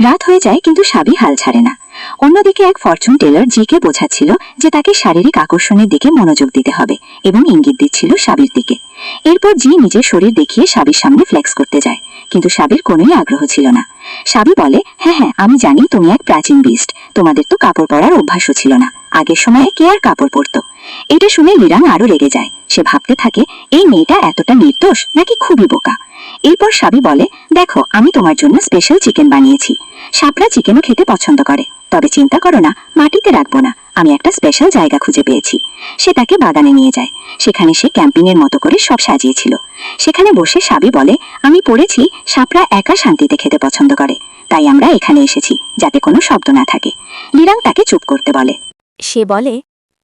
রাত হয়ে যায় কিন্তু সাবি হাল ছাড়ে না। অন্যদিকে এক ফরচুন টেলার জিকে বোঝাচ্ছিল যে তাকে শারীরিক আকর্ষণের দিকে মনোযোগ দিতে হবে এবং ইঙ্গিত দিচ্ছিল সাবির দিকে। এরপর জি নিজের শরীর দেখিয়ে সাবির সামনে ফ্লেক্স করতে যায়, কিন্তু সাবির কোনোই আগ্রহ ছিল না। সাবি বলে, হ্যাঁ হ্যাঁ আমি জানি তুমি এক প্রাচীন বিস্ট, তোমাদের তো কাপড় পরার অভ্যাসও ছিল না, আগের সময়ে কে আর কাপড় পরতো। এটা শুনে লিরাং আরো রেগে যায়। সে ভাবতে থাকে এই মেয়েটা এতটা নির্দোষ নাকি খুবই বোকা। এরপর সাবি বলে, দেখো আমি তোমার জন্য স্পেশাল চিকেন বানিয়েছি। সাপরা চিকেনও খেতে পছন্দ করে, তবে চিন্তা করো না, মাটিতে রাখবো না, আমি একটা স্পেশাল জায়গা খুঁজে পেয়েছি। সে তাকে বাগানে নিয়ে যায়। সেখানে সে ক্যাম্পিং এর মতো করে সব সাজিয়েছিল। সেখানে বসে সাবি বলে, আমি পড়েছি সাপরা একা শান্তিতে খেতে পছন্দ করে, তাই আমরা এখানে এসেছি যাতে কোনো শব্দ না থাকে। লিরাং তাকে চুপ করতে বলে। সে বলে,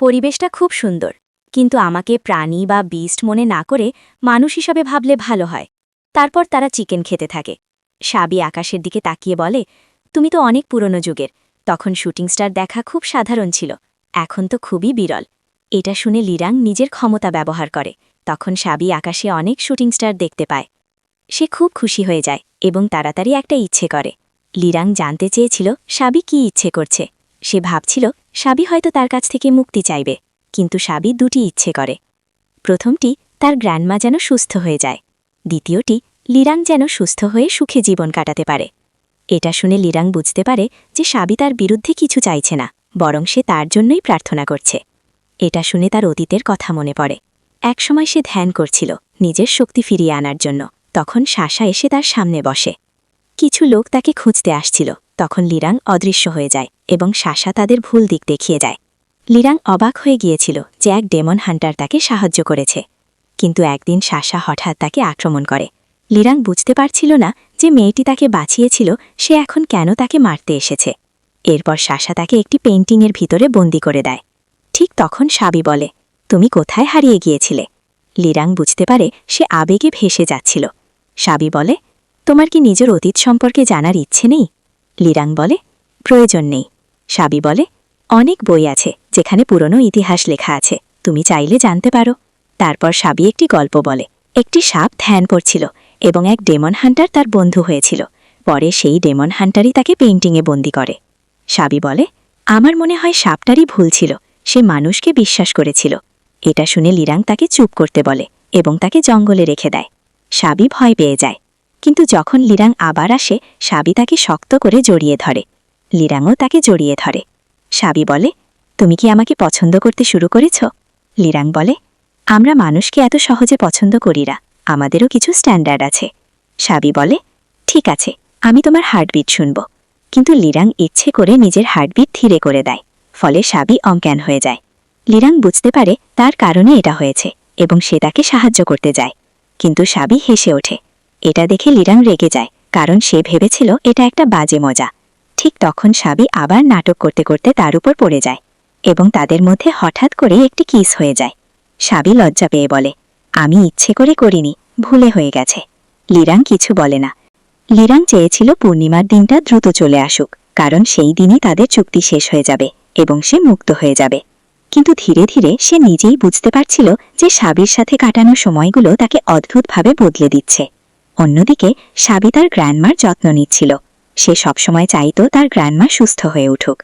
পরিবেশটা খুব সুন্দর, কিন্তু আমাকে প্রাণী বা বিস্ট মনে না করে মানুষ হিসাবে ভাবলে ভালো হয়। তারপর তারা চিকেন খেতে থাকে। সাবি আকাশের দিকে তাকিয়ে বলে, তুমি তো অনেক পুরনো যুগের, তখন শুটিং স্টার দেখা খুব সাধারণ ছিল, এখন তো খুবই বিরল। এটা শুনে লিরাং নিজের ক্ষমতা ব্যবহার করে। তখন সাবি আকাশে অনেক শুটিং স্টার দেখতে পায়। সে খুব খুশি হয়ে যায় এবং তাড়াতাড়ি একটা ইচ্ছে করে। লিরাং জানতে চেয়েছিল সাবি কি ইচ্ছে করছে। সে ভাবছিল সাবি হয়তো তার কাছ থেকে মুক্তি চাইবে, কিন্তু সাবি দুটি ইচ্ছে করে। প্রথমটি, তার গ্র্যান্ডমা যেন সুস্থ হয়ে যায়। দ্বিতীয়টি, লিরাং যেন সুস্থ হয়ে সুখে জীবন কাটাতে পারে। এটা শুনে লিরাং বুঝতে পারে যে সাবি তার বিরুদ্ধে কিছু চাইছে না, বরং সে তার জন্যই প্রার্থনা করছে। এটা শুনে তার অতীতের কথা মনে পড়ে। একসময় সে ধ্যান করছিল নিজের শক্তি ফিরিয়ে আনার জন্য। তখন শাসা এসে তার সামনে বসে। কিছু লোক তাকে খুঁজতে আসছিল। তখন লিরাং অদৃশ্য হয়ে যায় এবং শাসা তাদের ভুল দিক দেখিয়ে যায়। লিরাং অবাক হয়ে গিয়েছিল যে এক ডেমন হান্টার তাকে সাহায্য করেছে, কিন্তু একদিন শাসা হঠাৎ তাকে আক্রমণ করে। লিরাং বুঝতে পারছিল না যে মেয়েটি তাকে বাঁচিয়েছিল সে এখন কেন তাকে মারতে এসেছে। এরপর শাসা তাকে একটি পেইন্টিংয়ের ভিতরে বন্দি করে দেয়। ঠিক তখন সাবি বলে, তুমি কোথায় হারিয়ে গিয়েছিলে? লিরাং বুঝতে পারে সে আবেগে ভেসে যাচ্ছিল। সাবি বলে, তোমার কি নিজের অতীত সম্পর্কে জানার ইচ্ছে নেই? লিরাং বলে, প্রয়োজন নেই। সাবি বলে, অনেক বই আছে যেখানে পুরনো ইতিহাস লেখা আছে, তুমি চাইলে জানতে পারো। তারপর সাবি একটি গল্প বলে। একটি সাপ ধ্যান করছিল এবং এক ডেমন হান্টার তার বন্ধু হয়েছিল। পরে সেই ডেমন হান্টারই তাকে পেইন্টিংয়ে বন্দি করে। সাবি বলে, আমার মনে হয় সাপটারই ভুল ছিল, সে মানুষকে বিশ্বাস করেছিল। এটা শুনে লিরাং তাকে চুপ করতে বলে এবং তাকে জঙ্গলে রেখে দেয়। সাবি ভয় পেয়ে যায়, কিন্তু যখন লিরাং আবার আসে সাবি তাকে শক্ত করে জড়িয়ে ধরে। লিরাংও তাকে জড়িয়ে ধরে। সাবি বলে, তুমি কি আমাকে পছন্দ করতে শুরু করেছ? লিরাং বলে, আমরা মানুষকে এত সহজে পছন্দ করি না, আমাদেরও কিছু স্ট্যান্ডার্ড আছে। সাবি বলে, ঠিক আছে, আমি তোমার হার্টবিট শুনব। কিন্তু লিরাং ইচ্ছে করে নিজের হার্টবিট ধীরে করে দেয়, ফলে সাবি অজ্ঞান হয়ে যায়। লিরাং বুঝতে পারে তার কারণে এটা হয়েছে এবং সে তাকে সাহায্য করতে যায়, কিন্তু সাবি হেসে ওঠে। এটা দেখে লিরাং রেগে যায়, কারণ সে ভেবেছিল এটা একটা বাজে মজা। ঠিক তখন সাবি আবার নাটক করতে করতে তার উপর পড়ে যায় এবং তাদের মধ্যে হঠাৎ করে একটি কিস হয়ে যায়। সাবি লজ্জা পেয়ে বলে, আমি ইচ্ছে করে করিনি, ভুলে হয়ে গেছে। লিরাং কিছু বলে না। লিরাং চেয়েছিল পূর্ণিমার দিনটা দ্রুত চলে আসুক, কারণ সেই দিনই তাদের চুক্তি শেষ হয়ে যাবে এবং সে মুক্ত হয়ে যাবে। কিন্তু ধীরে ধীরে সে নিজেই বুঝতে পারছিল যে সাবির সাথে কাটানো সময়গুলো তাকে অদ্ভুতভাবে বদলে দিচ্ছে। অন্যদিকে সাবি তার গ্র্যান্ডমার যত্ন নিচ্ছিল। সে সবসময় চাইতো তার গ্র্যান্ডমা সুস্থ হয়ে উঠুক।